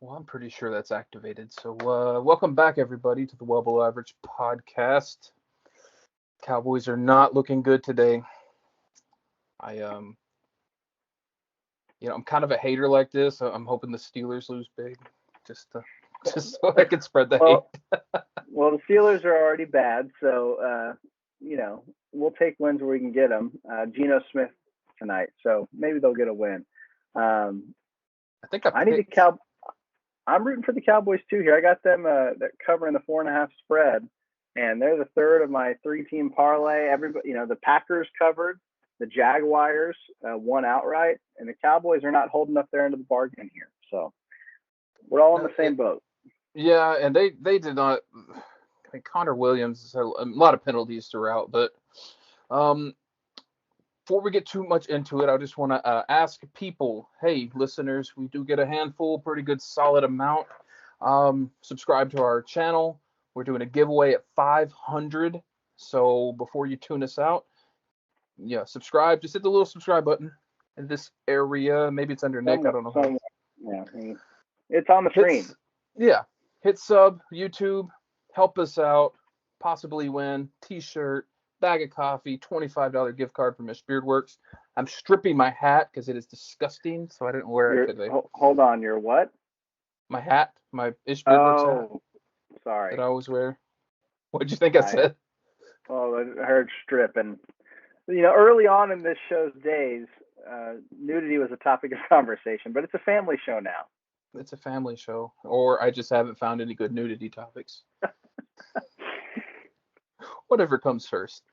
Well, I'm pretty sure that's activated. So, welcome back, everybody, to the Well Below Average podcast. Cowboys are not looking good today. I, I'm kind of a hater like this. I'm hoping the Steelers lose big, just, to, just so I can spread the hate. Well, well, the Steelers are already bad, so we'll take wins where we can get them. Geno Smith tonight, so maybe they'll get a win. Um, I think I I need the picked. Cow. I'm rooting for the Cowboys too here. I got them they're covering the 4.5 spread, and they're the third of my three-team parlay. Everybody, the Packers covered, the Jaguars won outright, and the Cowboys are not holding up their end of the bargain here. So we're all in No, the same boat. yeah, and they did not. I mean, Connor Williams had a lot of penalties throughout, but um, before we get too much into it, I just want to ask people, hey, listeners, we do get a handful, pretty good, solid amount. Subscribe to our channel. We're doing a giveaway at 500. So before you tune us out, yeah, subscribe. Just hit the little subscribe button in this area. Maybe it's under Nick. I don't know how. Yeah, it's on the screen. Hits, yeah, hit sub, YouTube. Help us out. Possibly win T-shirt, bag of coffee, $25 gift card from Miss Beardworks. I'm stripping my hat because it is disgusting, so I didn't wear it today. Hold on, your what? My hat, my Ish Beardworks hat Oh, sorry. that I always wear. What'd you think I said? Well, I heard strip, and early on in this show's days, nudity was a topic of conversation, but it's a family show now. It's a family show, or I just haven't found any good nudity topics. Whatever comes first.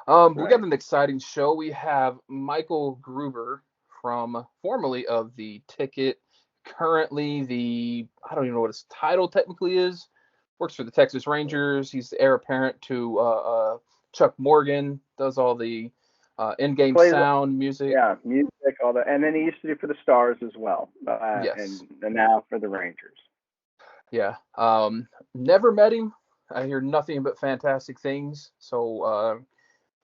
Right. We got an exciting show. We have Michael Gruber from formerly of the Ticket, currently I don't even know what his title technically is. Works for the Texas Rangers. He's the heir apparent to Chuck Morgan. Does all the in-game sound, music. Yeah, music, all that. And then he used to do for the Stars as well. Yes. And now for the Rangers. Yeah. Never met him. I hear nothing but fantastic things. So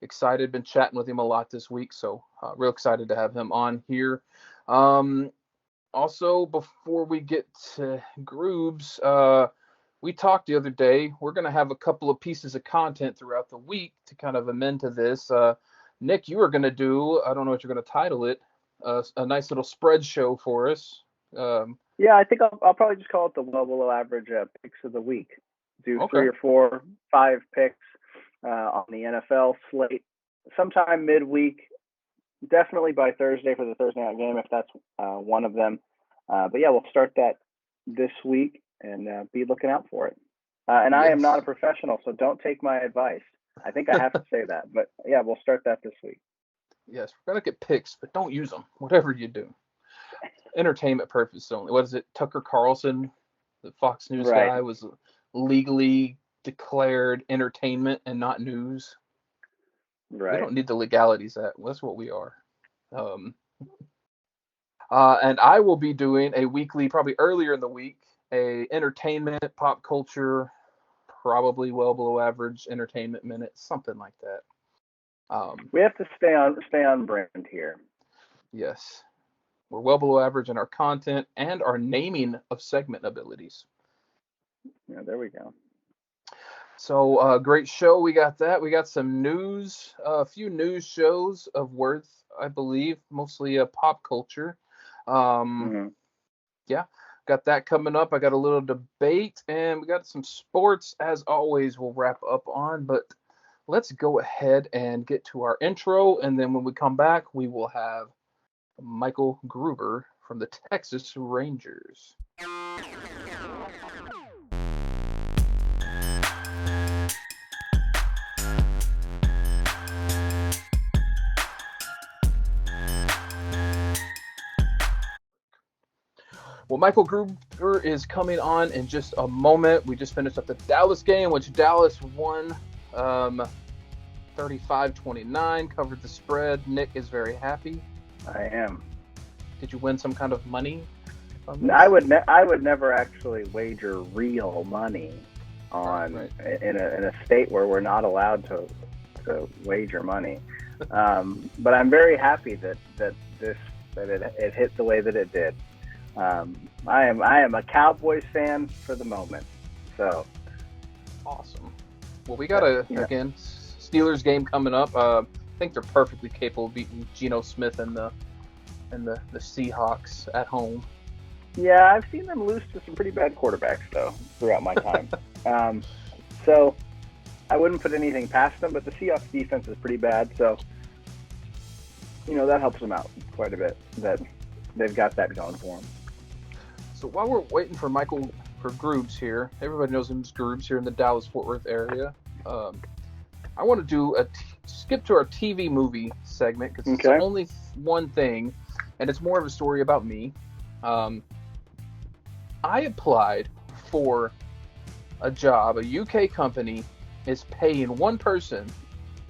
excited. Been chatting with him a lot this week. So real excited to have him on here. Also, before we get to Grubes, we talked the other day. We're going to have a couple of pieces of content throughout the week to kind of amend to this. Nick, you were going to do, I don't know what you're going to title it, a nice little spread show for us. Yeah, I think I'll probably just call it the well below average picks of the week. Do 3 or 4, 5 picks on the NFL slate sometime midweek. Definitely by Thursday for the Thursday night game if that's one of them. But yeah, we'll start that this week and be looking out for it. And yes. I am not a professional, so don't take my advice. I think I have to say that. But yeah, we'll start that this week. Yes, we're going to get picks, but don't use them, whatever you do. Entertainment purpose only. What is it? Tucker Carlson, the Fox News guy, was legally declared entertainment and not news. Right. We don't need the legalities. That's what we are. And I will be doing a weekly, probably earlier in the week, a entertainment, pop culture, probably well below average entertainment minute, something like that. We have to stay on brand here. Yes. We're well below average in our content and our naming of segment abilities. Yeah, there we go. So great show. We got that. We got some news, a few news shows of worth, I believe, mostly pop culture. Yeah, got that coming up. I got a little debate, and we got some sports, as always, we'll wrap up on. But let's go ahead and get to our intro, and then when we come back, we will have Michael Gruber from the Texas Rangers. Well, Michael Gruber is coming on in just a moment. We just finished up the Dallas game, which Dallas won 35-29, covered the spread. Nick is very happy. I am. Did you win some kind of money? I would never actually wager real money on in a state where we're not allowed to wager money. But I'm very happy that it hit the way that it did. I am a Cowboys fan for the moment. So awesome. Well, we got again Steelers game coming up. I think they're perfectly capable of beating Geno Smith and the Seahawks at home. Yeah, I've seen them lose to some pretty bad quarterbacks though throughout my time. So I wouldn't put anything past them, but the Seahawks defense is pretty bad, so that helps them out quite a bit that they've got that going for them. So while we're waiting for Grubes here, everybody knows him as Grubes here in the Dallas-Fort Worth area. I want to skip to our TV movie segment because it's only one thing, and it's more of a story about me. I applied for a job. A UK company is paying one person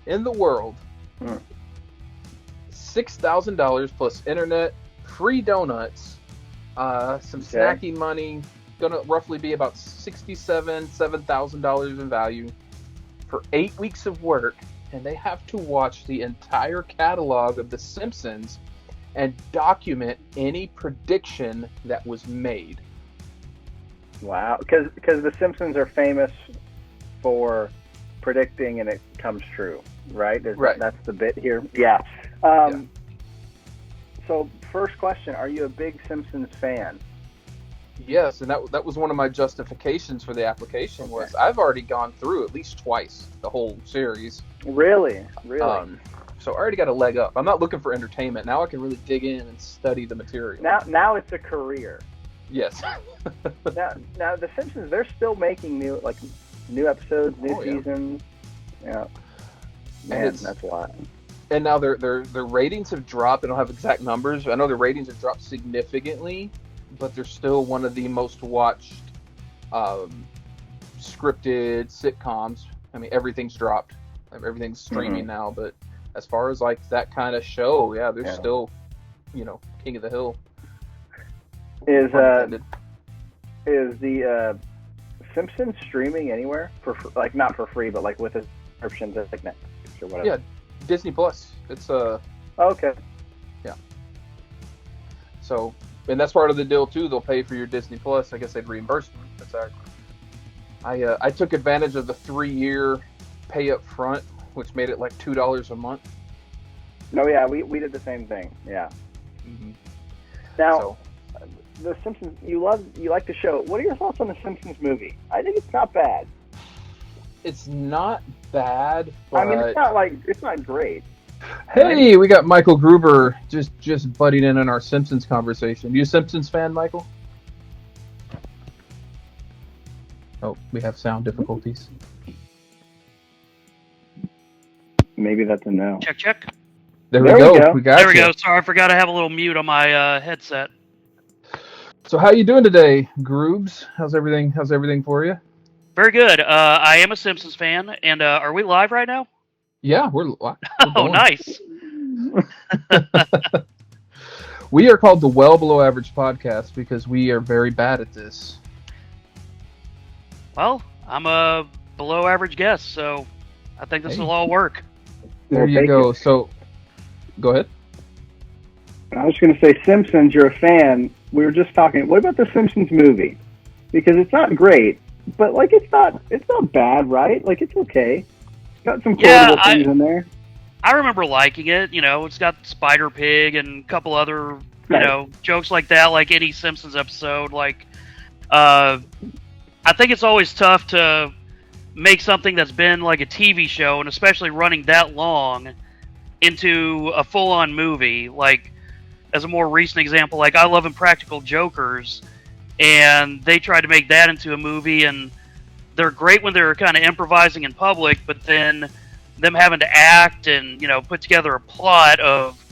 in the world $6,000 plus internet, free donuts, some snacking money, gonna roughly be about $7,000 in value for 8 weeks of work, and they have to watch the entire catalog of The Simpsons and document any prediction that was made. Wow, because The Simpsons are famous for predicting and it comes true, right? That's the bit here. Yeah. So first question, are you a big Simpsons fan? Yes, and that was one of my justifications for the application was I've already gone through at least twice the whole series. Really? So I already got a leg up. I'm not looking for entertainment. Now I can really dig in and study the material. Now it's a career. Yes. now The Simpsons, they're still making new episodes, new seasons. Yeah. Man, that's a lot. And now their ratings have dropped. I don't have exact numbers. I know their ratings have dropped significantly, but they're still one of the most watched scripted sitcoms. I mean, everything's dropped. Everything's streaming now, but as far as like that kind of show, they're still, king of the hill. Is the Simpsons streaming anywhere for not for free, but like with a subscription to like Netflix or whatever? Yeah, Disney Plus. It's okay. Yeah. So, and that's part of the deal too. They'll pay for your Disney Plus. I guess they'd reimburse me. That's I took advantage of the 3-year pay up front, which made it like $2 a month. No, yeah, we did the same thing. Yeah. Mm-hmm. Now, The Simpsons, you like the show. What are your thoughts on the Simpsons movie? I think it's not bad. It's not bad, but... I mean, it's not great. Hey, we got Michael Gruber just butting in on our Simpsons conversation. You a Simpsons fan, Michael? Oh, we have sound difficulties. Maybe that's a no. Check. There we go. We got there we go. Sorry, I forgot I have a little mute on my headset. So how you doing today, Grubes? How's everything for you? Very good. I am a Simpsons fan, and are we live right now? Yeah, we're oh, nice. We are called the Well Below Average Podcast because we are very bad at this. Well, I'm a below average guest, so I think this will all work. There you go. So, go ahead. I was going to say, Simpsons, you're a fan. We were just talking. What about the Simpsons movie? Because it's not great, but like it's not bad, right? Like it's okay. It's got some quotable things in there. I remember liking it. It's got Spider Pig and a couple other jokes like that, like any Simpsons episode. Like, I think it's always tough to make something that's been like a TV show, and especially running that long, into a full-on movie. Like, as a more recent example, like I love Impractical Jokers, and they tried to make that into a movie, and they're great when they're kind of improvising in public, but then them having to act and put together a plot of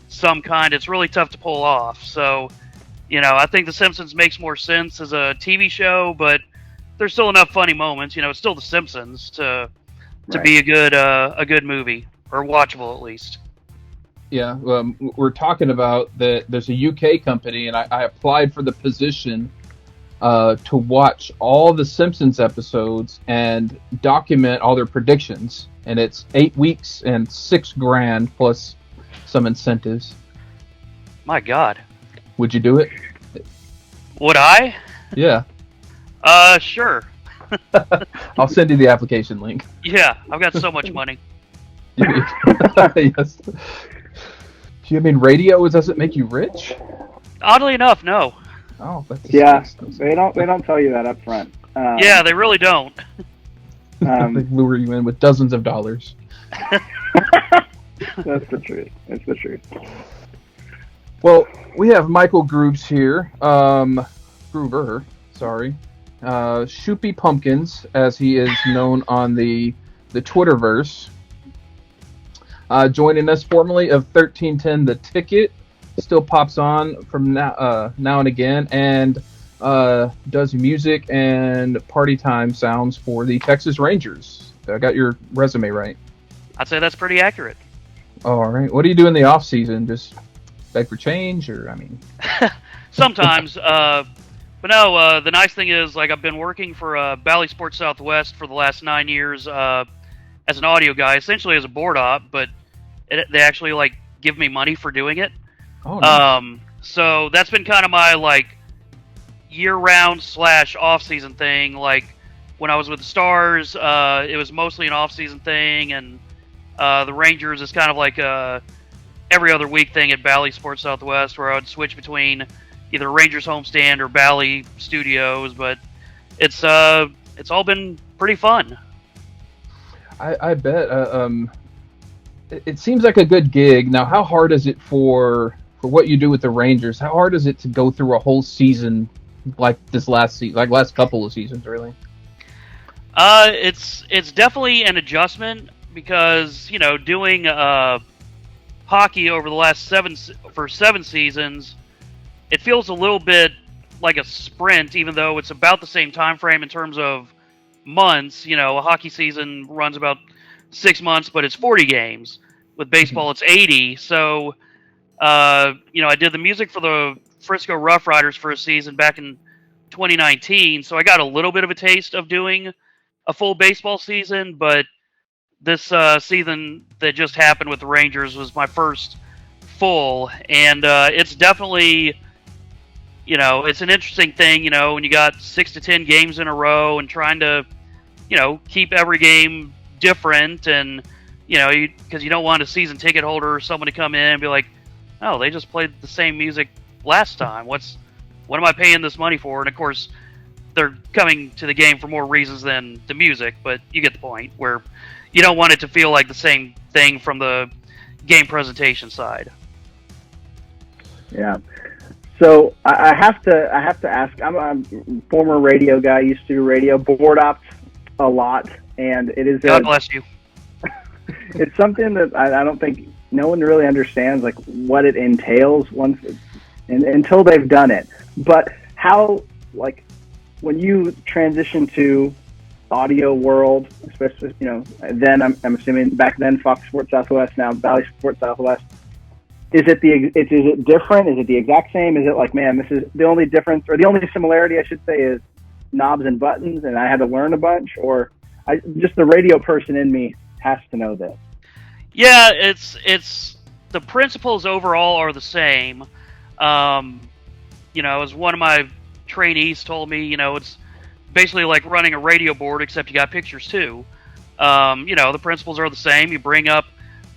some kind, it's really tough to pull off. So, I think The Simpsons makes more sense as a TV show, but there's still enough funny moments. It's still The Simpsons to be a good movie, or watchable at least. Yeah, we're talking about that. There's a UK company, and I applied for the position to watch all the Simpsons episodes and document all their predictions. And it's 8 weeks and $6,000 plus some incentives. My God. Would you do it? Would I? Yeah. Sure. I'll send you the application link. Yeah, I've got so much money. Yes. Do you mean radio doesn't make you rich? Oddly enough, no. Oh, that's they don't tell you that up front. Yeah, they really don't. They lure you in with dozens of dollars. That's the truth. That's the truth. Well, we have Michael Grubes here. Gruber, sorry. Shoopy Pumpkins, as he is known on the Twitterverse. Joining us formerly of 1310 The Ticket. Still pops on from now and again, and does music and party time sounds for the Texas Rangers. I got your resume right. I'd say that's pretty accurate. All right. What do you do in the off season? Just beg for change, or I mean? Sometimes. But no. The nice thing is, like, I've been working for Bally Sports Southwest for the last 9 years as an audio guy, essentially as a board op. But they actually like give me money for doing it. Oh. Nice. So that's been kind of my like year-round / off-season thing. Like when I was with the Stars, it was mostly an off-season thing, and the Rangers is kind of like every other week thing at Bally Sports Southwest, where I would switch between either Rangers homestand or Bally Studios. But it's all been pretty fun. I bet. It seems like a good gig. Now, how hard is it for what you do with the Rangers? How hard is it to go through a whole season like this last season, like last couple of seasons, really? It's definitely an adjustment because, you know, doing hockey over the last 7 seasons, it feels a little bit like a sprint, even though it's about the same time frame in terms of months. You know, a hockey season runs about 6 months, but it's 40 games. With baseball, it's 80. So, you know, I did the music for the Frisco Rough Riders for a season back in 2019, so I got a little bit of a taste of doing a full baseball season, but this season that just happened with the Rangers was my first full, and it's definitely, you know, it's an interesting thing, you know, when you got 6 to 10 games in a row and trying to, you know, keep every game different, and, you know, because you don't want a season ticket holder or someone to come in and be like, oh, they just played the same music last time. What am I paying this money for? And of course, they're coming to the game for more reasons than the music, but you get the point, where you don't want it to feel like the same thing from the game presentation side. Yeah. So I have to ask. I'm a former radio guy. Used to do radio, board ops a lot, and it is. God bless you. It's something that I don't think no one really understands, like what it entails until they've done it. But how, like, when you transition to audio world, especially, you know, then I'm assuming back then Fox Sports Southwest, now Bally Sports Southwest. Is it different? Is it the exact same? Is it like, man, this is the only difference, or the only similarity, I should say, is knobs and buttons, and I had to learn a bunch, or just the radio person in me has to know this? Yeah, it's the principles overall are the same. You know, as one of my trainees told me, you know, it's basically like running a radio board, except you got pictures too. You know, the principles are the same. You bring up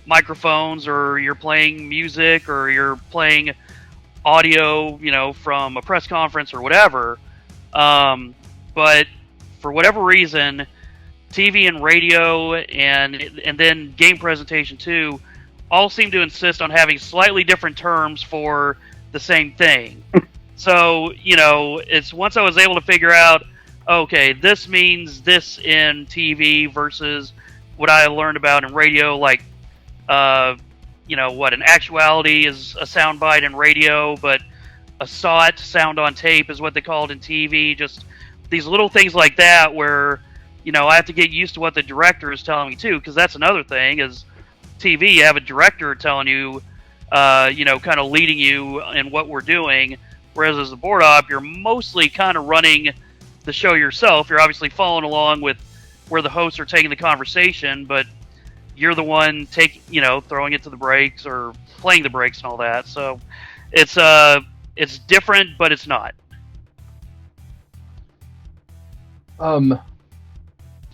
microphones, or you're playing music, or you're playing audio, you know, from a press conference or whatever. But for whatever reason, TV and radio and then game presentation too all seem to insist on having slightly different terms for the same thing. So, you know, it's once I was able to figure out, okay, this means this in TV versus what I learned about in radio, like, you know, what an actuality is a soundbite in radio, but a SOT, sound on tape, is what they call it in TV. Just these little things like that where, you know, I have to get used to what the director is telling me too, because that's another thing is TV, you have a director telling you, you know, kind of leading you in what we're doing, whereas as a board op, you're mostly kind of running the show yourself. You're obviously following along with where the hosts are taking the conversation, but you're the one you know, throwing it to the breaks or playing the breaks and all that. So it's different, but it's not. Um,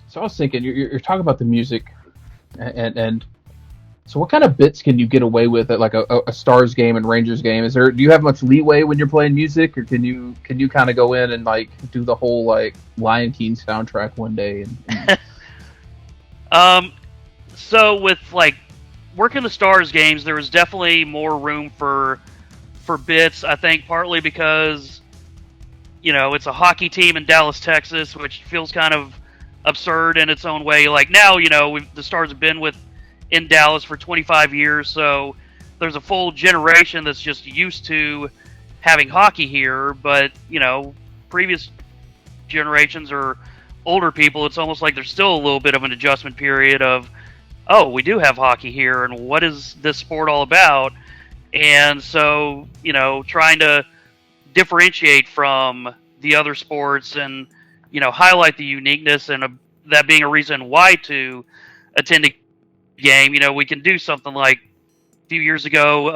so I was thinking, you're talking about the music, and so what kind of bits can you get away with at like a Stars game and Rangers game? Do you have much leeway when you're playing music, or can you kind of go in and like do the whole like Lion King soundtrack one day? Um, so with like working the Stars games, there was definitely more room for bits. I think partly because it's a hockey team in Dallas, Texas, which feels kind of absurd in its own way. Like now, the Stars have been in Dallas for 25 years, so there's a full generation that's just used to having hockey here. But previous generations or older people, it's almost like there's still a little bit of an adjustment period of, oh, we do have hockey here, and what is this sport all about? And so, trying to differentiate from the other sports and, highlight the uniqueness and that being a reason why to attend a game. We can do something like a few years ago,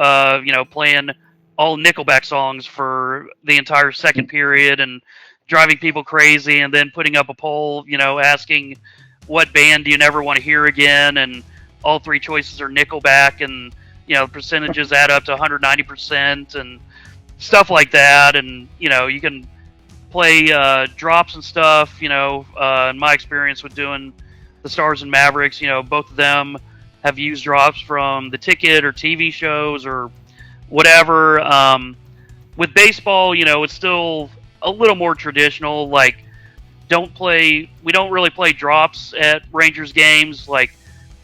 playing all Nickelback songs for the entire second period and driving people crazy, and then putting up a poll, asking what band do you never want to hear again, and all three choices are Nickelback, and percentages add up to 190% and stuff like that. And you can play drops and stuff. In my experience with doing the Stars and Mavericks, both of them have used drops from the ticket or TV shows or whatever. With baseball, it's still a little more traditional. Like, we don't really play drops at Rangers games like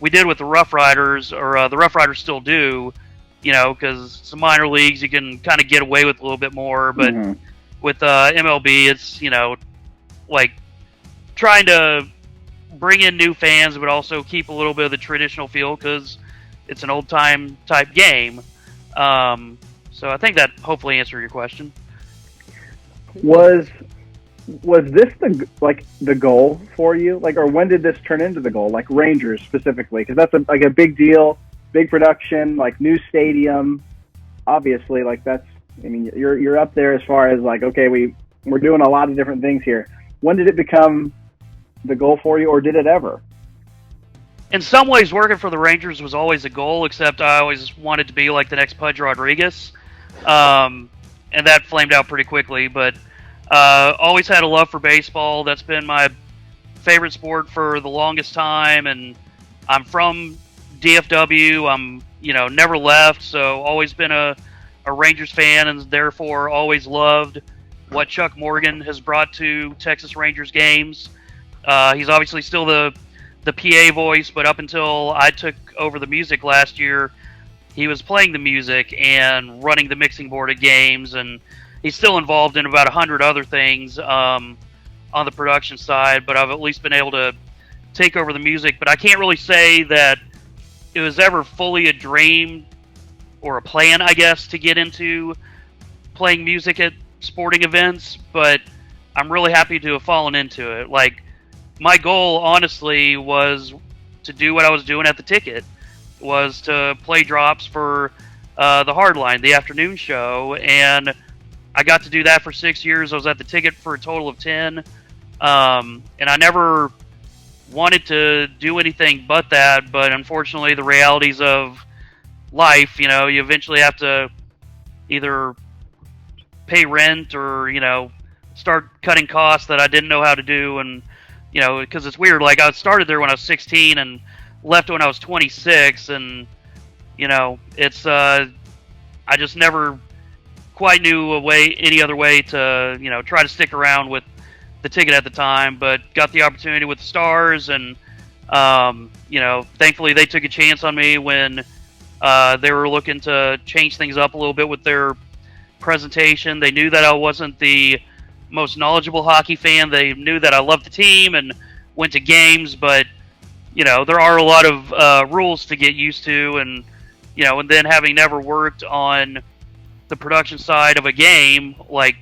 we did with the Rough Riders, or the Rough Riders still do, because some minor leagues you can kind of get away with a little bit more. But with MLB, it's, like trying to bring in new fans, but also keep a little bit of the traditional feel because it's an old time type game. So I think that hopefully answered your question. Was this the goal for you? Like, or when did this turn into the goal? Like Rangers specifically, because that's a big deal, big production, like new stadium. Obviously, like that's. I mean, you're up there as far as like, okay, we're doing a lot of different things here. When did it become the goal for you, or did it ever? In some ways, working for the Rangers was always a goal, except I always wanted to be like the next Pudge Rodriguez, and that flamed out pretty quickly. But always had a love for baseball. That's been my favorite sport for the longest time, and I'm from DFW. I'm never left, so always been a Rangers fan, and therefore always loved what Chuck Morgan has brought to Texas Rangers games. He's obviously still the PA voice, but up until I took over the music last year, he was playing the music and running the mixing board at games, and he's still involved in about 100 other things on the production side, but I've at least been able to take over the music. But I can't really say that it was ever fully a dream or a plan, I guess, to get into playing music at sporting events, but I'm really happy to have fallen into it. Like, my goal, honestly, was to do what I was doing at the ticket, was to play drops for the Hardline, the afternoon show, and I got to do that for 6 years. I was at the ticket for a total of 10, and I never wanted to do anything but that, but unfortunately the realities of life, you eventually have to either pay rent or, start cutting costs that I didn't know how to do. And, because it's weird, like I started there when I was 16 and left when I was 26, and, it's, I just never quite knew any other way to, try to stick around with the ticket at the time, but got the opportunity with the Stars, and, thankfully they took a chance on me when they were looking to change things up a little bit with their presentation. They knew that I wasn't the most knowledgeable hockey fan. They knew that I loved the team and went to games, but there are a lot of rules to get used to, and and then having never worked on the production side of a game, like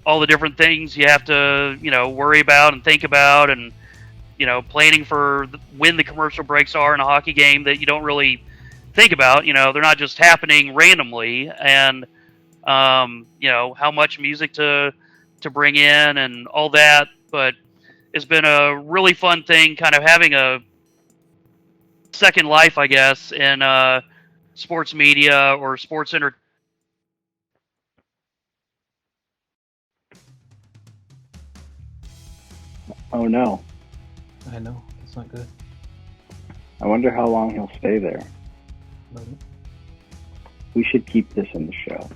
all the different things you have to worry about and think about, and planning for when the commercial breaks are in a hockey game that you don't really think about. They're not just happening randomly, and how much music to bring in and all that. But has been a really fun thing, kind of having a second life, I guess, in sports media or sports entertainment. Oh no. I know. That's not good. I wonder how long he'll stay there. We should keep this in the show.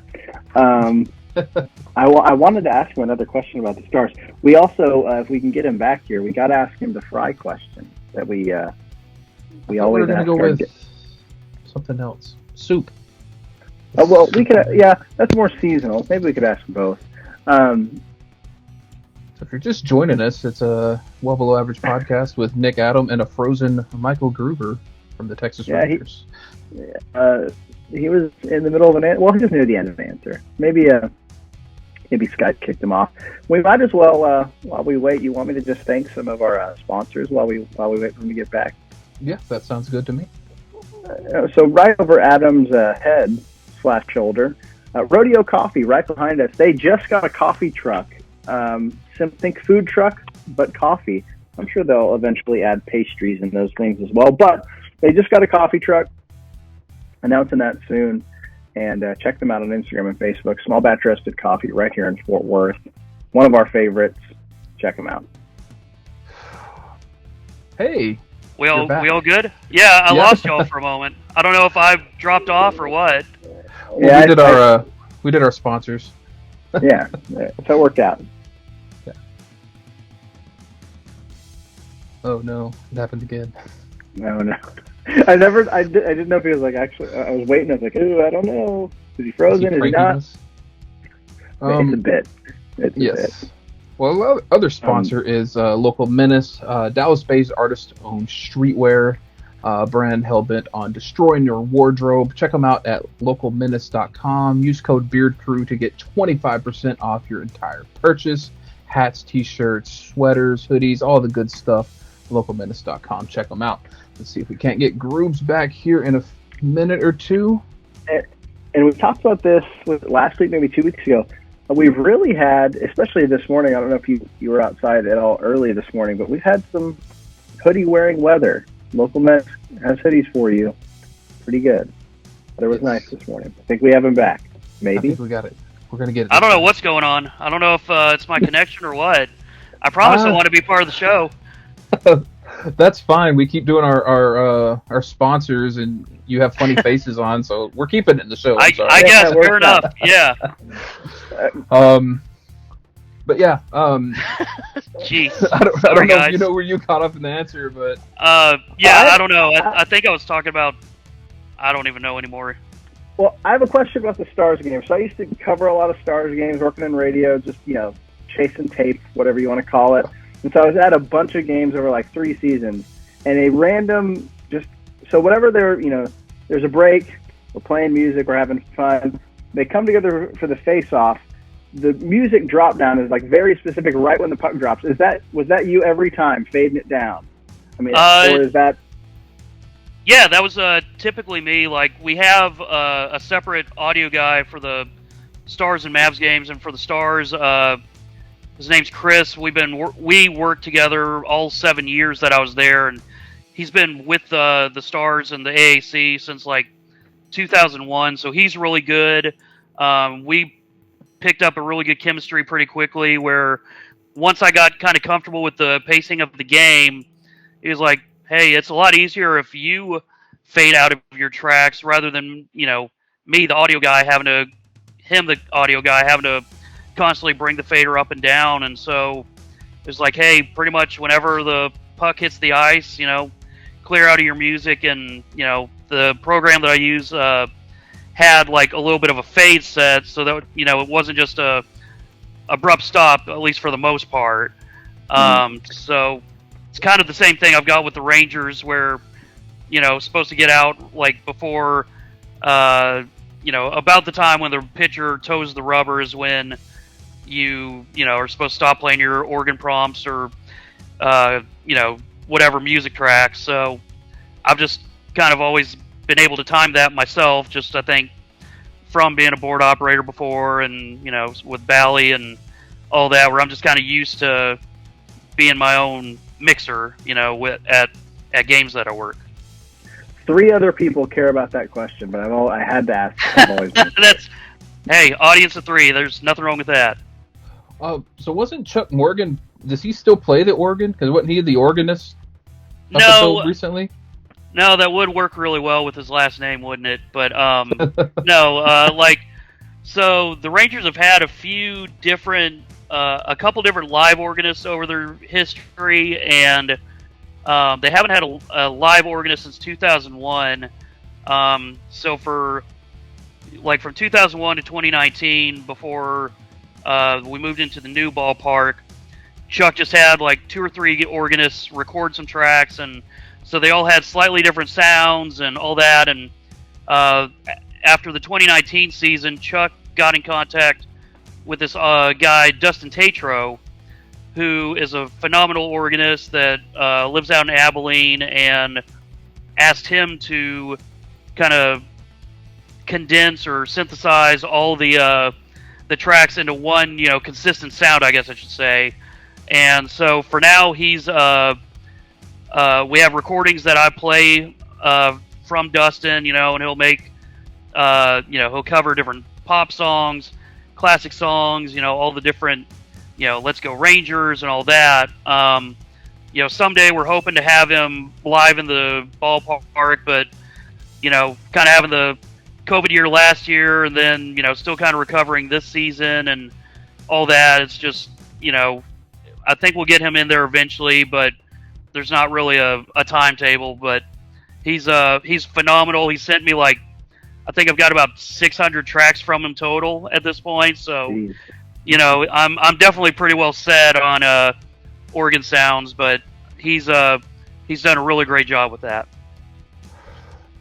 I wanted to ask him another question about the Stars. We also, if we can get him back here, we got to ask him the fry question that we always ask. Go with something else. Soup. Oh, well, we could. Yeah, that's more seasonal. Maybe we could ask both. So if you're just joining us, it's a well below average podcast with Nick Adam and a frozen Michael Gruber from the Texas Rangers. He was in the middle of he was near the end of an answer. Maybe Skype kicked him off. We might as well, while we wait, you want me to just thank some of our sponsors while we wait for him to get back? Yeah, that sounds good to me. So right over Adam's head/shoulder, Rodeo Coffee right behind us. They just got a coffee truck. Think food truck, but coffee. I'm sure they'll eventually add pastries and those things as well. But they just got a coffee truck. Announcing that soon. And check them out on Instagram and Facebook. Small batch roasted coffee right here in Fort Worth. One of our favorites. Check them out. Hey. We all good? Yeah, I lost y'all for a moment. I don't know if I've dropped off or what. Well, we did our sponsors. Yeah, so it worked out. Yeah. Oh no, it happened again. No. I didn't know if he was like actually. I was waiting. I was like, ooh, I don't know. Is he frozen? Is he not? It's a bit. It's yes. A bit. Well, other sponsor is Local Menace, Dallas-based artist-owned streetwear brand hell-bent on destroying your wardrobe. Check them out at localmenace.com. Use code BeardCrew to get 25% off your entire purchase. Hats, t-shirts, sweaters, hoodies, all the good stuff. Localmenace.com. Check them out. Let's see if we can't get Grubes back here in a minute or two. And we talked about this last week, maybe 2 weeks ago. We've really had, especially this morning, I don't know if you were outside at all early this morning, but we've had some hoodie-wearing weather. Local Met has hoodies for you. Pretty good. But it was nice this morning. I think we have him back. Maybe. I think we got it. We're going to get it. I don't know what's going on. I don't know if it's my connection or what. I promise I want to be part of the show. That's fine. We keep doing our sponsors, and you have funny faces on, so we're keeping it in the show. I guess fair enough. Yeah. But yeah. Jeez. I don't know if you know where you caught up in the answer, but yeah, I don't know. I think I was talking about. I don't even know anymore. Well, I have a question about the Stars game. So I used to cover a lot of Stars games, working in radio, just chasing tape, whatever you want to call it. And so I was at a bunch of games over like 3 seasons, and a random so whatever there's a break, we're playing music, we're having fun. They come together for the face-off. The music drop down is like very specific, right when the puck drops. Was that you every time fading it down? I mean, or is that? Yeah, that was typically me. Like we have a separate audio guy for the Stars and Mavs games, and for the Stars. His name's Chris. We worked together all 7 years that I was there, and he's been with the Stars and the AAC since like 2001. So he's really good. We picked up a really good chemistry pretty quickly. Where once I got kind of comfortable with the pacing of the game, he was like, "Hey, it's a lot easier if you fade out of your tracks rather than me, the audio guy, having to constantly bring the fader up and down." And so it was like, hey, pretty much whenever the puck hits the ice, clear out of your music. And the program that I use had like a little bit of a fade set, so that it wasn't just a abrupt stop, at least for the most part. So it's kind of the same thing I've got with the Rangers, where supposed to get out like before about the time when the pitcher toes the rubber is when you are supposed to stop playing your organ prompts or whatever music tracks. So I've just kind of always been able to time that myself, just I think from being a board operator before, and with Bally and all that, where I'm just kind of used to being my own mixer, at games that I work. 3 other people care about that question, but I had to ask. I've always Hey, audience of 3. There's nothing wrong with that. So wasn't Chuck Morgan? Does he still play the organ? Because wasn't he the organist? No, recently. No, that would work really well with his last name, wouldn't it? But so the Rangers have had a couple different live organists over their history, and they haven't had a live organist since 2001. So from 2001 to 2019, before we moved into the new ballpark, Chuck just had 2 or 3 organists record some tracks, and so they all had slightly different sounds and all that. And after the 2019 season, Chuck got in contact with this guy, Dustin Tatro, who is a phenomenal organist that lives out in Abilene, and asked him to kind of condense or synthesize all the tracks into one, consistent sound, I guess I should say. And so for now, we have recordings that I play from Dustin, and he'll make, he'll cover different pop songs, classic songs, all the different, Let's Go Rangers and all that. Someday we're hoping to have him live in the ballpark, but, kind of having the COVID year last year, and then, still kind of recovering this season and all that. It's just, I think we'll get him in there eventually, but there's not really a timetable. But he's phenomenal. He sent me I think I've got about 600 tracks from him total at this point. So, I'm definitely pretty well set on organ sounds, but he's done a really great job with that.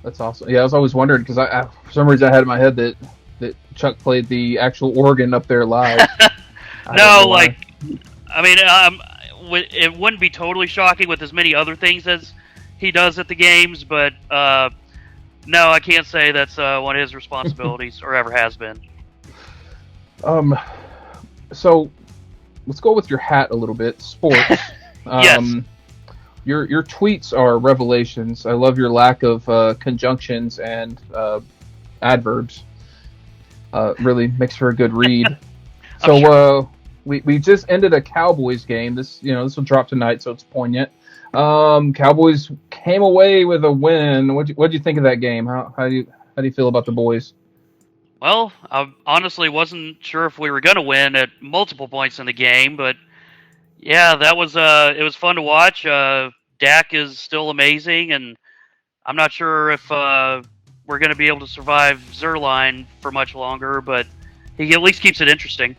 That's awesome. Yeah, I was always wondering because for some reason I had in my head that Chuck played the actual organ up there live. No, it wouldn't be totally shocking with as many other things as he does at the games, but no, I can't say that's one of his responsibilities or ever has been. So let's go with your hat a little bit. Sports. Yes. Your tweets are revelations. I love your lack of conjunctions and adverbs. Really makes for a good read. So sure. We just ended a Cowboys game. This will drop tonight, so it's poignant. Cowboys came away with a win. What'd you think of that game? How do you feel about the boys? Well, I honestly wasn't sure if we were going to win at multiple points in the game, but yeah, that was it was fun to watch. Dak is still amazing, and I'm not sure if we're going to be able to survive Zerline for much longer, but he at least keeps it interesting.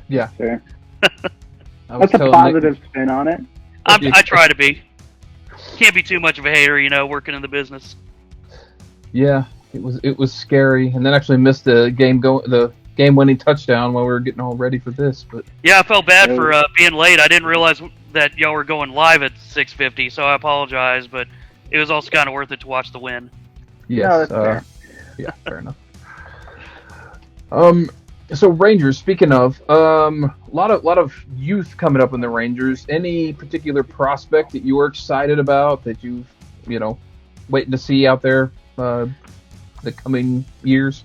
Yeah. Sure. That's a positive spin on it. I try to be. Can't be too much of a hater, working in the business. Yeah, it was scary, and then actually missed the game-winning touchdown while we were getting all ready for this. But yeah, I felt bad for being late. I didn't realize that y'all were going live at 6:50, so I apologize. But it was also kind of worth it to watch the win. Yes, no, that's fair. Yeah, fair enough. So Rangers. Speaking of, a lot of youth coming up in the Rangers. Any particular prospect that you were excited about that you've waiting to see out there the coming years?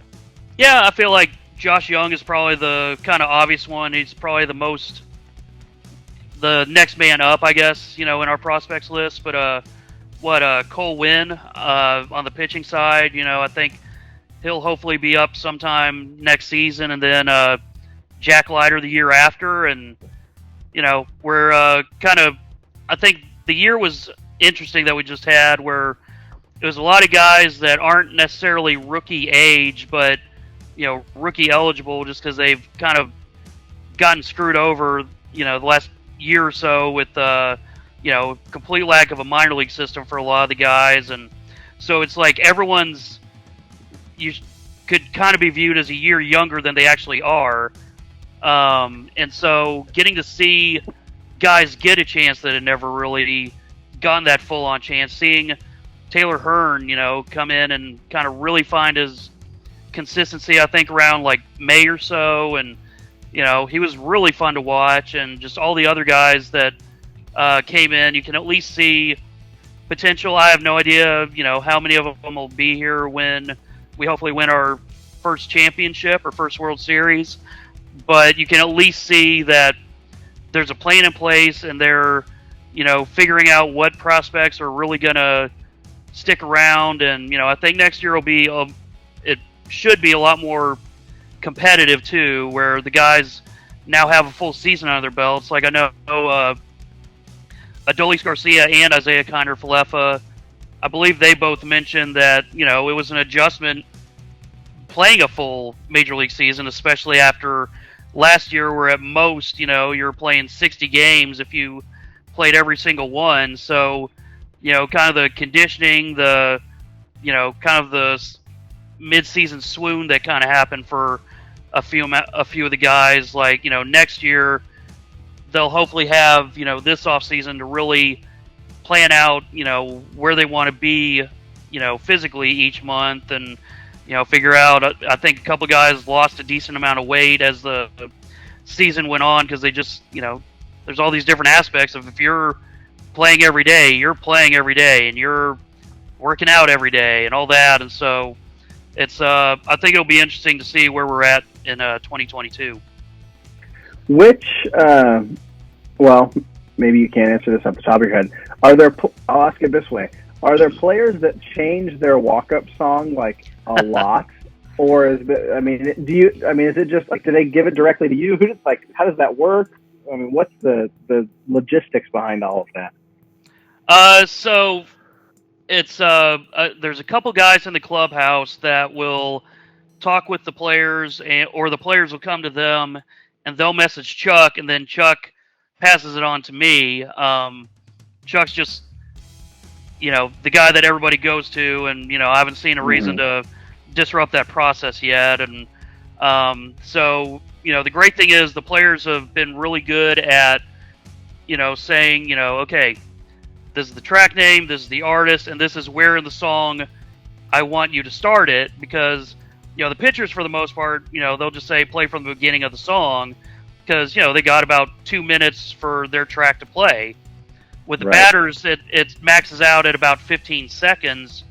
Yeah, I feel like Josh Young is probably the kind of obvious one. He's probably the next man up, I guess, in our prospects list. But Cole Winn on the pitching side, I think he'll hopefully be up sometime next season, and then Jack Leiter the year after. And we're kind of, I think the year was interesting that we just had, where it was a lot of guys that aren't necessarily rookie age, but rookie eligible, just because they've kind of gotten screwed over, the last year or so with, complete lack of a minor league system for a lot of the guys. And so it's like you could kind of be viewed as a year younger than they actually are. And so getting to see guys get a chance that had never really gotten that full-on chance, seeing Taylor Hearn, come in and kind of really find his consistency, I think, around May or so, and he was really fun to watch, and just all the other guys that came in, you can at least see potential. I have no idea, how many of them will be here when we hopefully win our first championship or first World Series, but you can at least see that there's a plan in place, and they're, figuring out what prospects are really going to stick around. And, I think next year will be, it should be a lot more competitive too, where the guys now have a full season under their belts. Like I know Adolis Garcia and Isaiah Kinder-Falefa, I believe they both mentioned that, it was an adjustment playing a full Major League season, especially after last year where at most, you're playing 60 games if you played every single one. So, kind of the conditioning, the, kind of the mid-season swoon that kind of happened for a few of the guys. Like, next year they'll hopefully have, this offseason to really plan out, where they want to be, physically each month, and, figure out. I think a couple guys lost a decent amount of weight as the season went on, because they just, there's all these different aspects of, if you're playing every day, you're playing every day, and you're working out every day and all that. And so it's, I think it'll be interesting to see where we're at in 2022. Which, well, maybe you can't answer this off the top of your head. I'll ask it this way. Are there players that change their walk-up song like a lot? Or is it just like, do they give it directly to you? How does that work? I mean, what's the logistics behind all of that? So it's there's a couple guys in the clubhouse that will talk with the players, or the players will come to them and they'll message Chuck, and then Chuck passes it on to me. Chuck's just, the guy that everybody goes to, and, I haven't seen a reason to disrupt that process yet. And so, the great thing is the players have been really good at, saying, okay, this is the track name, this is the artist, and this is where in the song I want you to start it. Because, the pitchers, for the most part, they'll just say play from the beginning of the song, because, they got about 2 minutes for their track to play. With the batters, it maxes out at about 15 seconds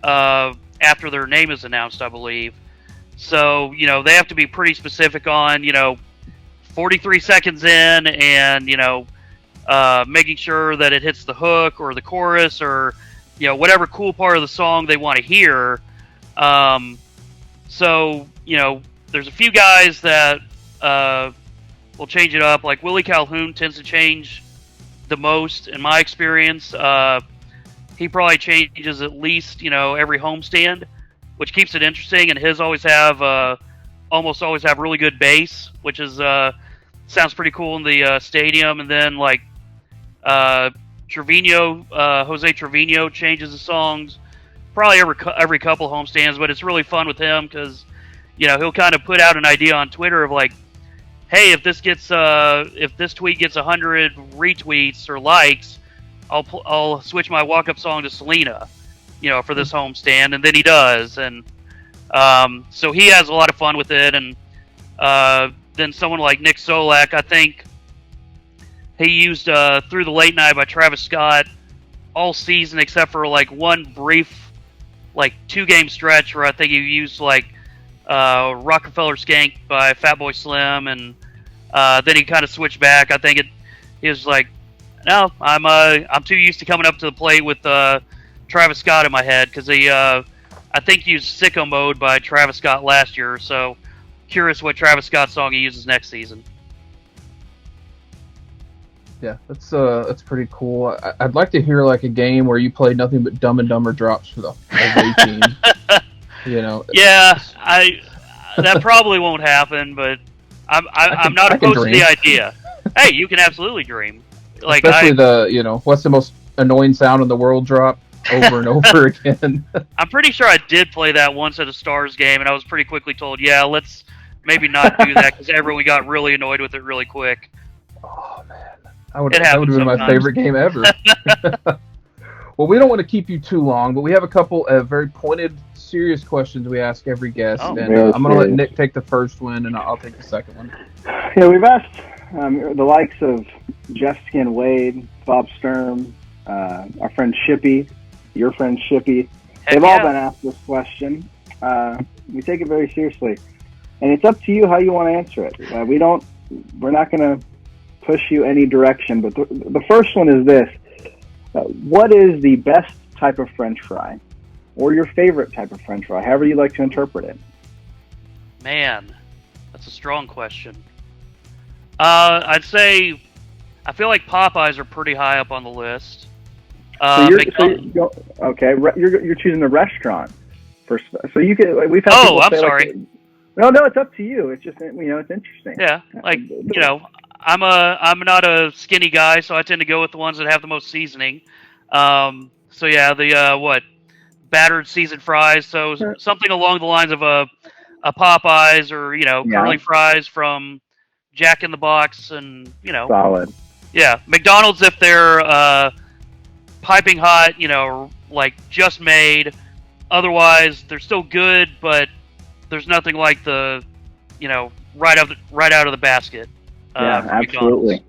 after their name is announced, I believe. So, they have to be pretty specific on, 43 seconds in, and, making sure that it hits the hook or the chorus, or, whatever cool part of the song they want to hear. So, there's a few guys that will change it up. Like Willie Calhoun tends to change the most, in my experience. He probably changes at least, every homestand, which keeps it interesting. And his almost always have really good bass, which is sounds pretty cool in the stadium. And then like Jose Trevino changes the songs probably every couple homestands, but it's really fun with him because he'll kind of put out an idea on Twitter of like, hey, if this tweet gets 100 retweets or likes, I'll switch my walk-up song to Selena, for this homestand, and then he does, and so he has a lot of fun with it. And then someone like Nick Solak, I think he used Through the Late Night by Travis Scott all season except for like one brief, like 2-game stretch where I think he used like Rockefeller Skank by Fatboy Slim, and then he kind of switched back. I think he was like, no, I'm too used to coming up to the plate with Travis Scott in my head, because I think he used Sicko Mode by Travis Scott last year. So curious what Travis Scott song he uses next season. Yeah, that's pretty cool. I'd like to hear like a game where you play nothing but Dumb and Dumber drops for the whole team. Yeah, that probably won't happen, but I'm not opposed to the idea. Hey, you can absolutely dream. Like, especially what's the most annoying sound in the world drop over and over again. I'm pretty sure I did play that once at a Stars game, and I was pretty quickly told, yeah, let's maybe not do that, because everyone got really annoyed with it really quick. Oh, man. That would have been my favorite game ever. Well, we don't want to keep you too long, but we have a couple of very pointed, serious questions we ask every guest. I'm going to let Nick take the first one, and I'll take the second one. Yeah, we've asked the likes of Jeff Skin Wade, Bob Sturm, our friend Shippy, your friend Shippy. They've all been asked this question. We take it very seriously, and it's up to you how you want to answer it. We're not going to push you any direction. But the first one is this: what is the best type of French fry, or your favorite type of French fry, however you like to interpret it? Man, that's a strong question. I'd say I feel like Popeyes are pretty high up on the list. You're choosing the restaurant first, so you can. We've had people I'm say, sorry. No, it's up to you. It's just it's interesting. Yeah, I'm not a skinny guy, so I tend to go with the ones that have the most seasoning. So yeah, the battered seasoned fries. So something along the lines of a Popeyes or curly fries from Jack in the Box, and solid. Yeah, McDonald's if they're piping hot, like just made. Otherwise, they're still good, but there's nothing like the right out of the basket. Absolutely.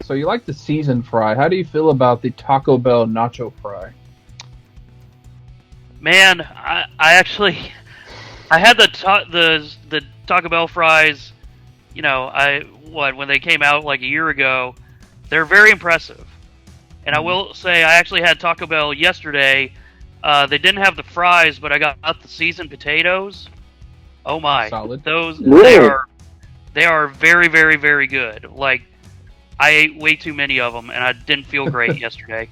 So you like the seasoned fry. How do you feel about the Taco Bell nacho fry? Man, I actually I had the Taco Bell fries. When they came out like a year ago, they're very impressive. And I will say, I actually had Taco Bell yesterday. They didn't have the fries, but I got the seasoned potatoes. Oh my! Solid. Those really? they are very, very, very good. Like, I ate way too many of them, and I didn't feel great yesterday.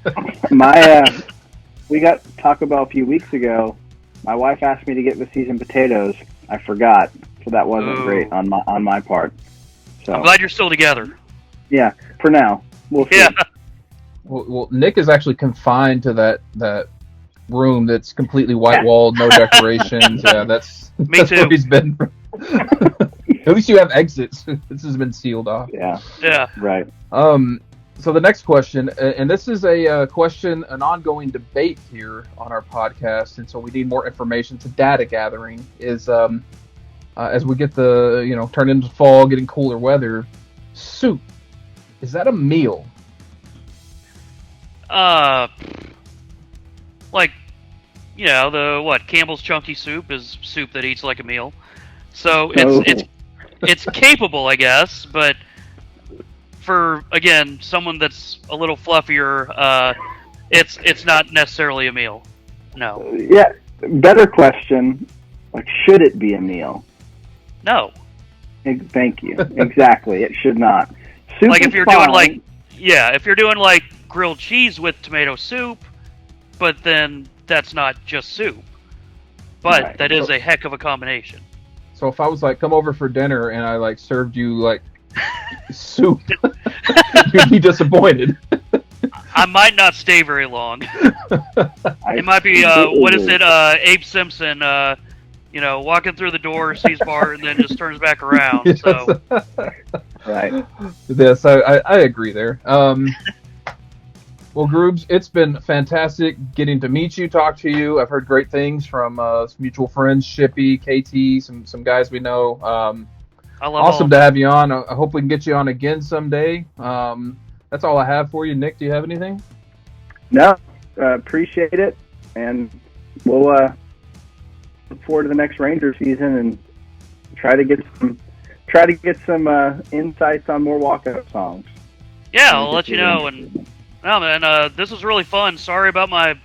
We got Taco Bell a few weeks ago. My wife asked me to get the seasoned potatoes. I forgot, so that wasn't great on my part. So I'm glad you're still together. Yeah, for now. We'll see. Yeah. Well, Nick is actually confined to that room that's completely white walled, no decorations. Yeah, that's where he's been. At least you have exits. This has been sealed off. Yeah. Right. So the next question, and this is a question, an ongoing debate here on our podcast, and so we need more information to data gathering, is as we get turn into fall, getting cooler weather, soup, is that a meal? Campbell's Chunky Soup is soup that eats like a meal. So it's capable, I guess, but for, again, someone that's a little fluffier, it's not necessarily a meal. No. Yeah. Better question, should it be a meal? No. Thank you. Exactly. It should not. Soup if you're doing if you're doing grilled cheese with tomato soup, but then that's not just soup. But that is a heck of a combination. So if I was come over for dinner and I served you soup, you'd be disappointed. I might not stay very long. It might be Abe Simpson, walking through the door, sees Bart, and then just turns back around. Yes. So right. Yes, I agree there. Well, Grubes, it's been fantastic getting to meet you, talk to you. I've heard great things from mutual friends, Shippy, KT, some guys we know. Awesome to have you on. I hope we can get you on again someday. That's all I have for you. Nick, do you have anything? No, appreciate it, and we'll look forward to the next Ranger season and try to get some insights on more walkout songs. Yeah, I'll let you know. And man, this was really fun. Sorry about my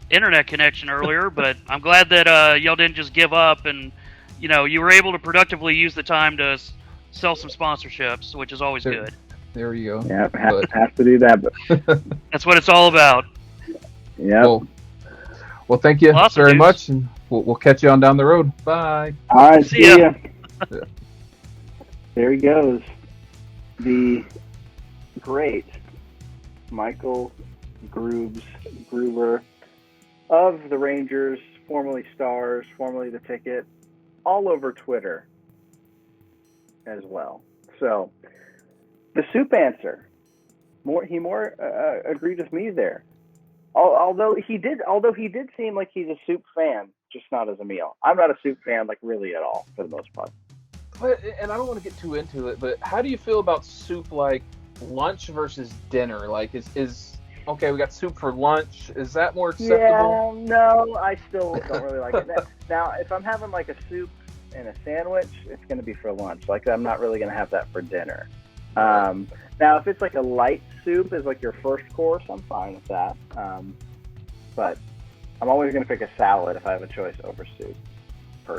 internet connection earlier, but I'm glad that y'all didn't just give up, and you were able to productively use the time to sell some sponsorships, which is always good. There you go. Yeah, have to do that. But that's what it's all about. Yeah. Well, thank you very much, and we'll catch you on down the road. Bye. All right. See ya. There he goes. The great Michael Gruber of the Rangers, formerly Stars, formerly the Ticket, all over Twitter as well. So the soup answer, he agreed with me there. Although he did seem like he's a soup fan, just not as a meal. I'm not a soup fan really at all for the most part. But, and I don't want to get too into it, but how do you feel about soup like lunch versus dinner? Like, is okay, we got soup for lunch. Is that more acceptable? Yeah, no, I still don't really like it. Now, if I'm having like a soup and a sandwich, it's going to be for lunch. Like, I'm not really going to have that for dinner. Now, if it's like a light soup is like your first course, I'm fine with that. But I'm always going to pick a salad if I have a choice over soup.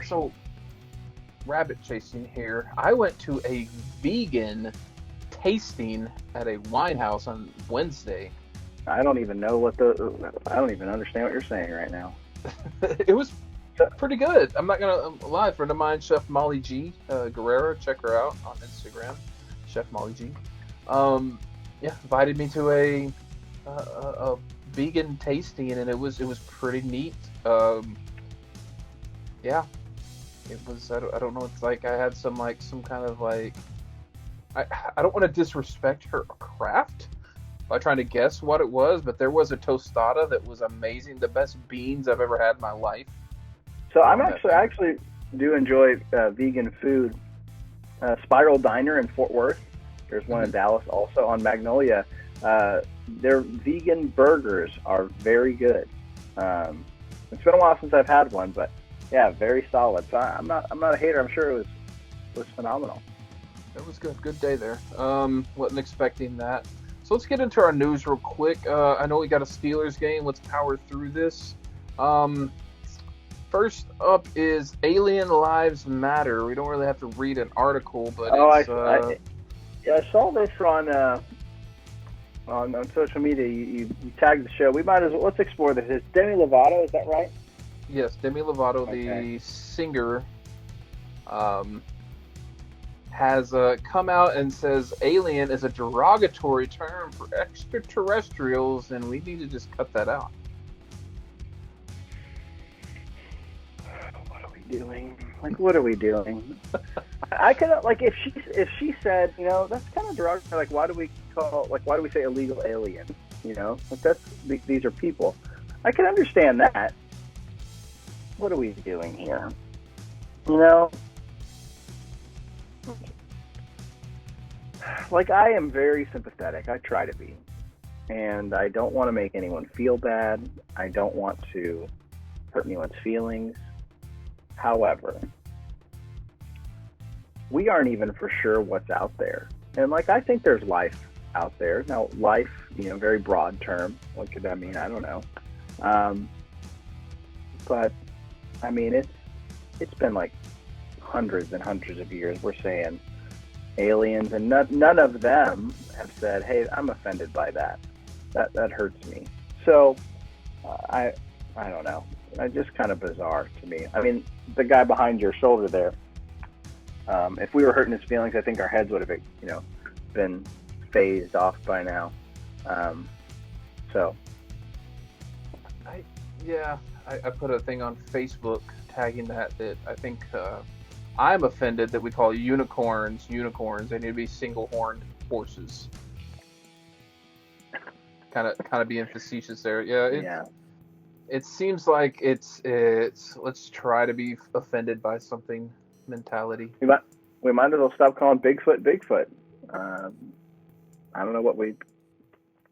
So, rabbit chasing here. I went to a vegan tasting at a wine house on Wednesday. I don't even know I don't even understand what you're saying right now. It was pretty good. I'm not gonna lie. A friend of mine, Chef Molly G. Guerrero, check her out on Instagram, Chef Molly G. Yeah, invited me to a vegan tasting, and it was pretty neat. Yeah, it was. I don't know. It's like I had some kind of like. I don't want to disrespect her craft by trying to guess what it was, but there was a tostada that was amazing. The best beans I've ever had in my life. So I actually do enjoy vegan food. Spiral Diner in Fort Worth. There's one in Dallas also on Magnolia. Their vegan burgers are very good. It's been a while since I've had one, but yeah, very solid. So I'm not a hater. I'm sure it was phenomenal. It was good. Good day there. Wasn't expecting that. So let's get into our news real quick. I know we got a Steelers game. Let's power through this. First up is Alien Lives Matter. We don't really have to read an article, but I saw this on social media. You tagged the show. We might as well let's explore this. Is Demi Lovato? Is that right? Yes, Demi Lovato, the singer, has come out and says alien is a derogatory term for extraterrestrials, and we need to just cut that out. What are we doing? Like, what are we doing? I could like if she said, you know, that's kind of derogatory. Like, why do we say illegal alien? You know, like these are people. I can understand that. What are we doing here? You know, like I am very sympathetic. I try to be, and I don't want to make anyone feel bad. I don't want to hurt anyone's feelings. However, we aren't even for sure what's out there. And like, I think there's life out there. Now, life, you know, very broad term. What could that mean? I don't know. But I mean, it's been like hundreds and hundreds of years. We're saying aliens, and none of them have said, "Hey, I'm offended by that. That hurts me." So I don't know. It's just kind of bizarre to me. I mean, the guy behind your shoulder there. If we were hurting his feelings, I think our heads would have, you know, been phased off by now. So. I put a thing on Facebook tagging that I think I'm offended that we call unicorns. They need to be single-horned horses. Kind of being facetious there. Yeah. It seems like it's let's try to be offended by something mentality. We might as well stop calling Bigfoot. I don't know what we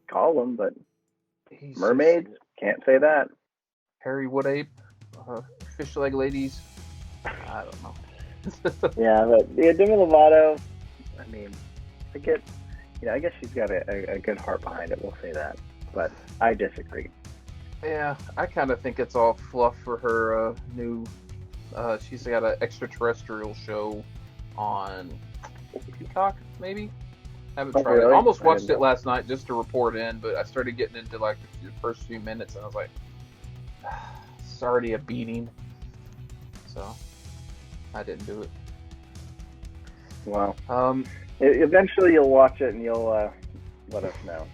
call them, but mermaids, can't say that. Hairy wood ape, fish leg ladies. I don't know. But Demi Lovato. I mean, I guess she's got a good heart behind it. We'll say that, but I disagree. Yeah, I kind of think it's all fluff for her new. She's got an extraterrestrial show on Peacock, mayety. Haven't tried it. Really? Almost watched it last night just to report in, but I started getting into like the first few minutes, and I was like, it's already a beating. So I didn't do it. Well, eventually you'll watch it and you'll let us know.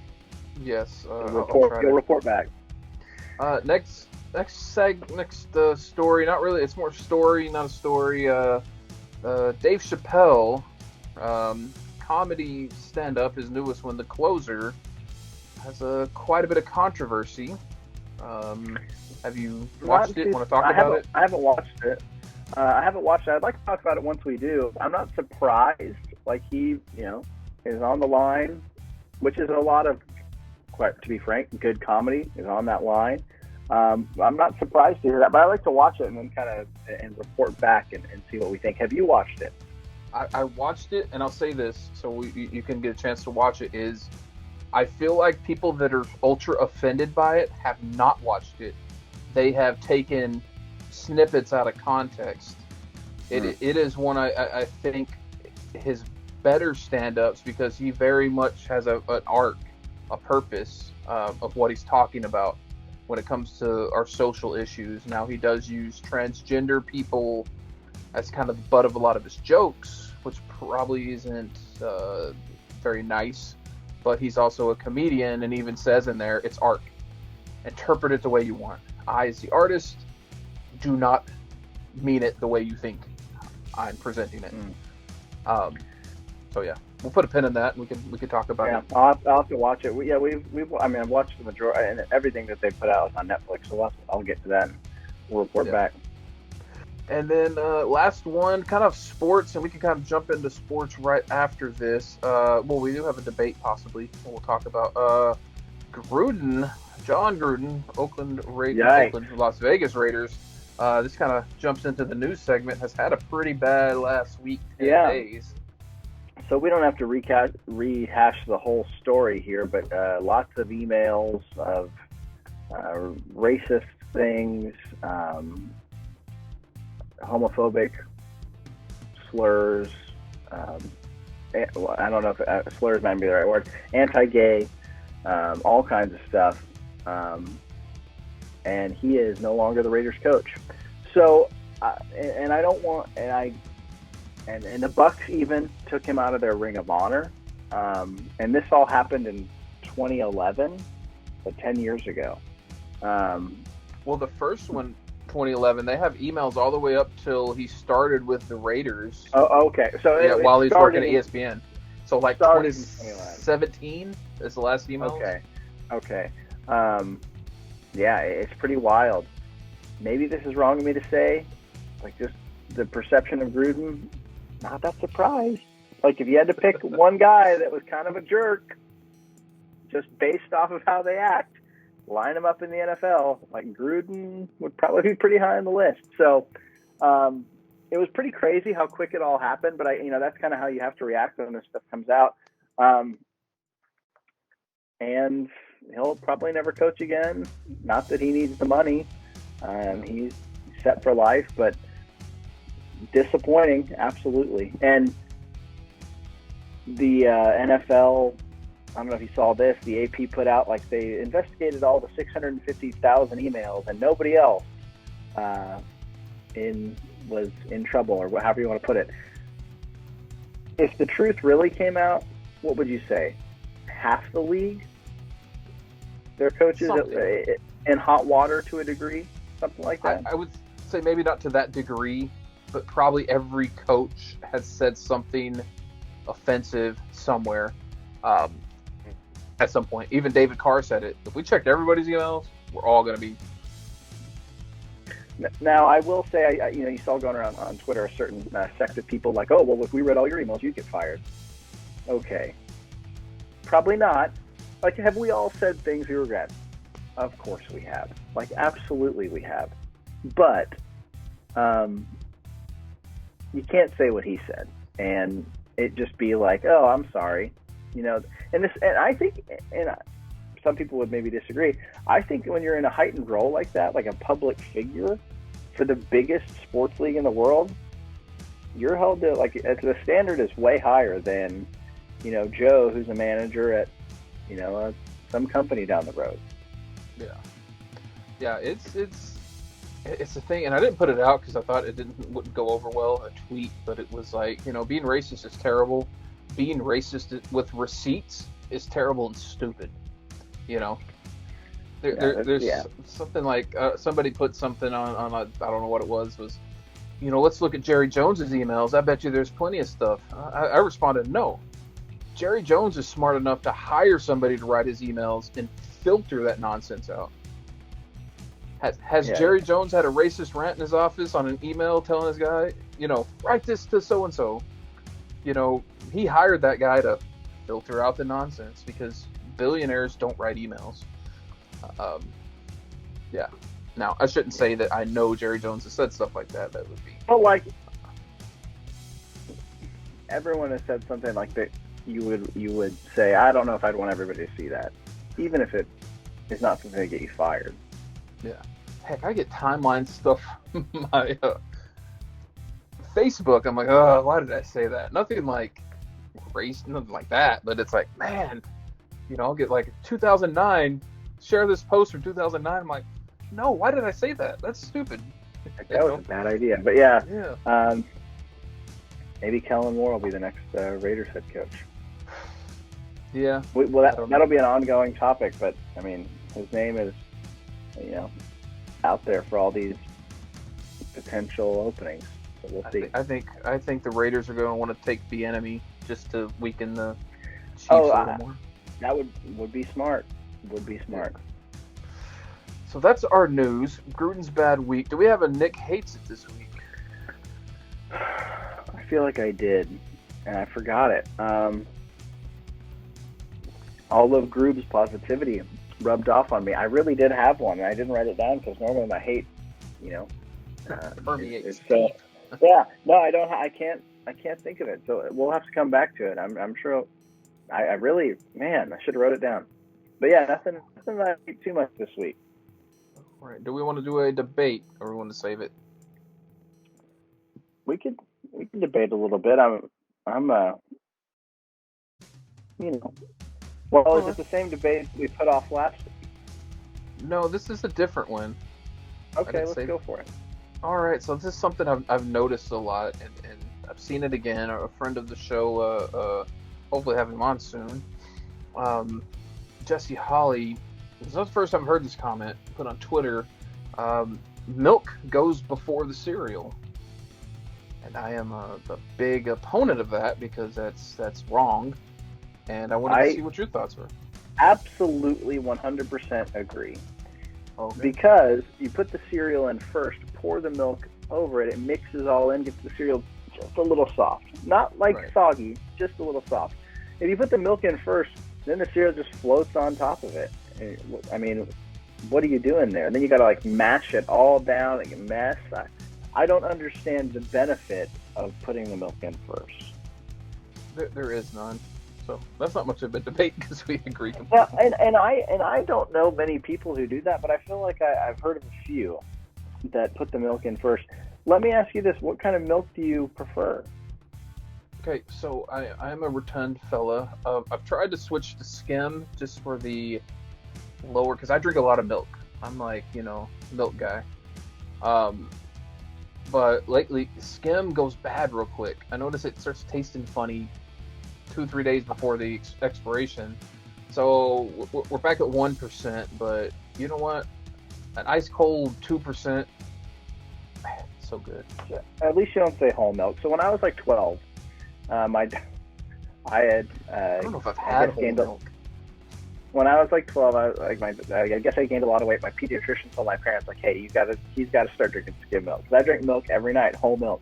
Yes, you'll report back. Next story. Not really. It's more story, not a story. Dave Chappelle, comedy stand-up, his newest one, The Closer, has quite a bit of controversy. Have you watched it? Want to talk about it? I haven't watched it. I haven't watched it. I'd like to talk about it once we do. I'm not surprised. Like he, is on the line, which is a lot of, quite to be frank, good comedy is on that line. I'm not surprised to hear that, but I like to watch it and then kind of and report back and see what we think. Have you watched it? I watched it, and I'll say this, so you can get a chance to watch it, is I feel like people that are ultra offended by it have not watched it. They have taken snippets out of context. It is one I think his better stand-ups, because he very much has an arc, a purpose of what he's talking about when it comes to our social issues. Now, he does use transgender people as kind of the butt of a lot of his jokes, which probably isn't very nice, but he's also a comedian and even says in there, it's art. Interpret it the way you want. I, as the artist, do not mean it the way you think I'm presenting it. So yeah, we'll put a pin in that, and we can talk about it. I'll have to watch it. I've watched the majority, and everything that they put out is on Netflix, so I'll get to that and we'll report back. And then last one, kind of sports, and we can kind of jump into sports right after this. We do have a debate possibly we'll talk about. John Gruden, Oakland Las Vegas Raiders. This kind of jumps into the news segment. Has had a pretty bad last week, 10 days. So we don't have to rehash the whole story here, but lots of emails of racist things, homophobic slurs. I don't know if slurs might be the right word. Anti-gay, all kinds of stuff. And he is no longer the Raiders coach. So, and I don't want, and the Bucs even took him out of their Ring of Honor. And this all happened in 2011, but 10 years ago. Well, the first one, 2011, they have emails all the way up till he started with the Raiders. Oh, okay. So yeah, while he's working at ESPN. So like 2017 is the last email. Okay. Yeah, it's pretty wild. Maybe this is wrong of me to say, like just the perception of Gruden, not that surprised. Like if you had to pick one guy that was kind of a jerk, just based off of how they act, line him up in the NFL, like Gruden would probably be pretty high on the list. So it was pretty crazy how quick it all happened, but that's kind of how you have to react when this stuff comes out. And he'll probably never coach again. Not that he needs the money. He's set for life, but disappointing, absolutely. And the NFL, I don't know if you saw this, the AP put out, like they investigated all the 650,000 emails and nobody else was in trouble, or however you want to put it. If the truth really came out, what would you say? Half the league? Their coaches in hot water to a degree? Something like that? I would say maybe not to that degree, but probably every coach has said something offensive somewhere at some point. Even David Carr said it. If we checked everybody's emails, we're all going to be. Now, I will say, you saw going around on Twitter a certain sect of people like, oh, well, if we read all your emails, you'd get fired. Okay. Probably not. Like, have we all said things we regret? Of course we have. Like, absolutely we have. But you can't say what he said and it just be like, oh, I'm sorry. And I think, and some people would maybe disagree, I think when you're in a heightened role like that, like a public figure for the biggest sports league in the world, you're held to, like, the standard is way higher than, Joe, who's a manager at, some company down the road. Yeah, it's a thing, and I didn't put it out because I thought it wouldn't go over well, a tweet, but it was like, being racist is terrible. Being racist with receipts is terrible and stupid. There's something like somebody put something on I don't know what it was, let's look at Jerry Jones's emails. I bet you there's plenty of stuff. I responded, no. Jerry Jones is smart enough to hire somebody to write his emails and filter that nonsense out. Has Jerry Jones had a racist rant in his office on an email telling his guy, write this to so and so? He hired that guy to filter out the nonsense because billionaires don't write emails. Yeah. Now, I shouldn't say that I know Jerry Jones has said stuff like that. That would be. Well, like, everyone has said something like that. You would say, I don't know if I'd want everybody to see that, even if it is not something to get you fired. Yeah. Heck, I get timeline stuff on my Facebook. I'm like, oh, why did I say that? Nothing like race, nothing like that. But it's like, man, I'll get like 2009, share this post from 2009. I'm like, no, why did I say that? That's stupid. That was a bad idea. But yeah. Maybe Kellen Moore will be the next Raiders head coach. Yeah. Well, that'll be an ongoing topic. But I mean, his name is, out there for all these potential openings. So we'll see. I think the Raiders are going to want to take the enemy just to weaken the Chiefs a little more. That would be smart. Would be smart. So that's our news. Gruden's bad week. Do we have a Nick hates it this week? I feel like I did, and I forgot it. All of Grubes' positivity rubbed off on me. I really did have one, and I didn't write it down because normally my hate, permeates. So, yeah, no, I don't. I can't think of it. So we'll have to come back to it. I'm sure. I really, man, I should have wrote it down. But yeah, nothing that I hate too much this week. All right. Do we want to do a debate, or we want to save it? We can debate a little bit. Well, is it the same debate we put off last week? No, this is a different one. Okay, let's go for it. All right, so this is something I've noticed a lot, and I've seen it again. A friend of the show, hopefully have him on soon, Jesse Holly. This is the first time I've heard this comment put on Twitter. Milk goes before the cereal. And I am a big opponent of that because that's wrong. And I wanted to see what your thoughts were. Absolutely 100% agree. Okay. Because you put the cereal in first, pour the milk over it, it mixes all in, gets the cereal just a little soft. Not like soggy, just a little soft. If you put the milk in first, then the cereal just floats on top of it. I mean, what are you doing there? And then you got to like mash it all down, like a mess. I don't understand the benefit of putting the milk in first. There is none. So that's not much of a debate because we agree completely. Yeah, and I don't know many people who do that, but I feel like I've heard of a few that put the milk in first. Let me ask you this: what kind of milk do you prefer? Okay, so I'm a rotund fella. I've tried to switch to skim just for the lower, because I drink a lot of milk. I'm like, milk guy. But lately, skim goes bad real quick. I notice it starts tasting funny 2-3 days before the expiration. So we're back at 1%, but you know what? An ice cold 2%, so good. At least you don't say whole milk. So when I was like 12, I don't know if I've had whole milk. When I was like 12, I guess I gained a lot of weight. My pediatrician told my parents, like, hey, he's got to start drinking skim milk. Because I drink milk every night, whole milk.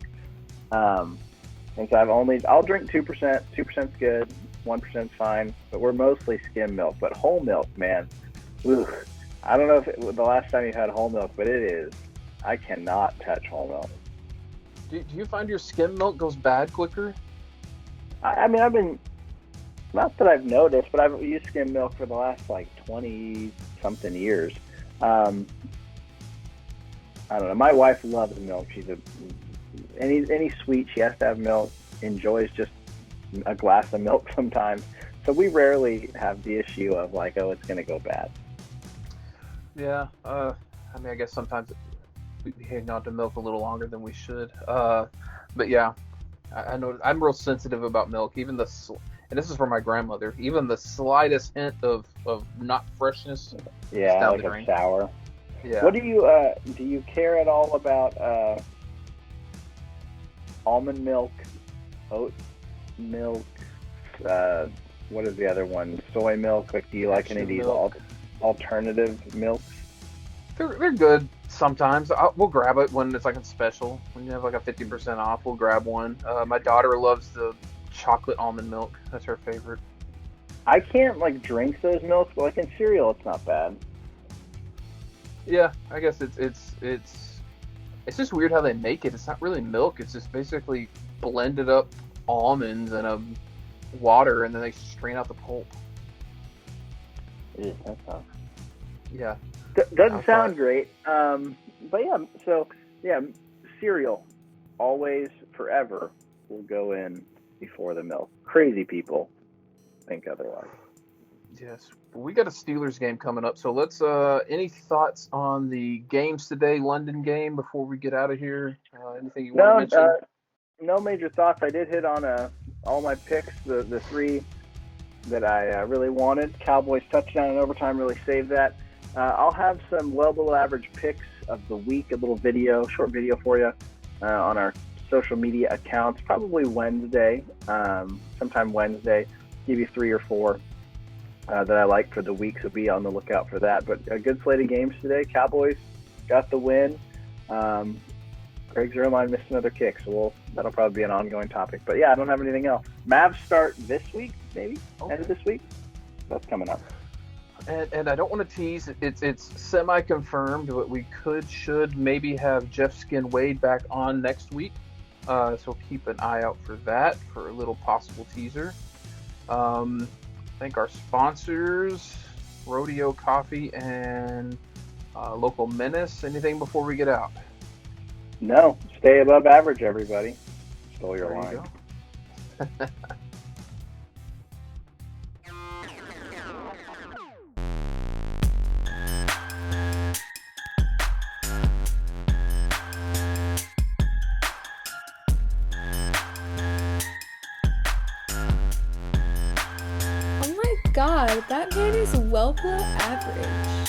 And so I'll drink 2%. 2%'s good. 1%'s fine. But we're mostly skim milk. But whole milk, man. Ugh. I don't know if it was the last time you had whole milk, but it is. I cannot touch whole milk. Do you find your skim milk goes bad quicker? I mean, I've been, not that I've noticed, but I've used skim milk for the last like 20-something years. I don't know. My wife loves milk. She's any sweet, she has to have milk. Enjoys just a glass of milk sometimes. So we rarely have the issue of like, oh, it's going to go bad. Yeah. I mean, I guess sometimes we hang on to milk a little longer than we should. But yeah, I know I'm real sensitive about milk. Even and this is from my grandmother. Even the slightest hint of not freshness. Yeah, down like a sour. Yeah. What do you care at all about almond milk, oat milk? What is the other one? Soy milk. Like, do you like any of these alternative milks? They're good sometimes. We'll grab it when it's like a special. When you have like a 50% off, we'll grab one. My daughter loves the chocolate almond milk. That's her favorite. I can't like drink those milks, but like in cereal, it's not bad. Yeah, I guess it's just weird how they make it. It's not really milk. It's just basically blended up almonds and water, and then they strain out the pulp. Yeah, that sounds. Yeah. Doesn't sound great. But yeah, so yeah, cereal always forever will go in before the milk. Crazy people think otherwise. Yes. We got a Steelers game coming up, so let's any thoughts on the games today, London game, before we get out of here? Anything you want to mention? No major thoughts. I did hit on all my picks, the three that I really wanted. Cowboys touchdown in overtime really saved that. I'll have some well below average picks of the week, a little video, short video for you on our social media accounts, probably Wednesday, sometime Wednesday. Give you 3 or 4 that I like for the week, so be on the lookout for that. But a good slate of games today. Cowboys got the win. Greg Zerline missed another kick, so that'll probably be an ongoing topic. But yeah, I don't have anything else. Mavs start this week, maybe end of this week. That's coming up. And I don't want to tease. It's semi-confirmed, but we should maybe have Jeff Skin Wade back on next week. So keep an eye out for that, for a little possible teaser. Thank our sponsors, Rodeo Coffee and Local Menace. Anything before we get out? No. Stay above average, everybody. Stole your line. Oh my god, that man is well below average.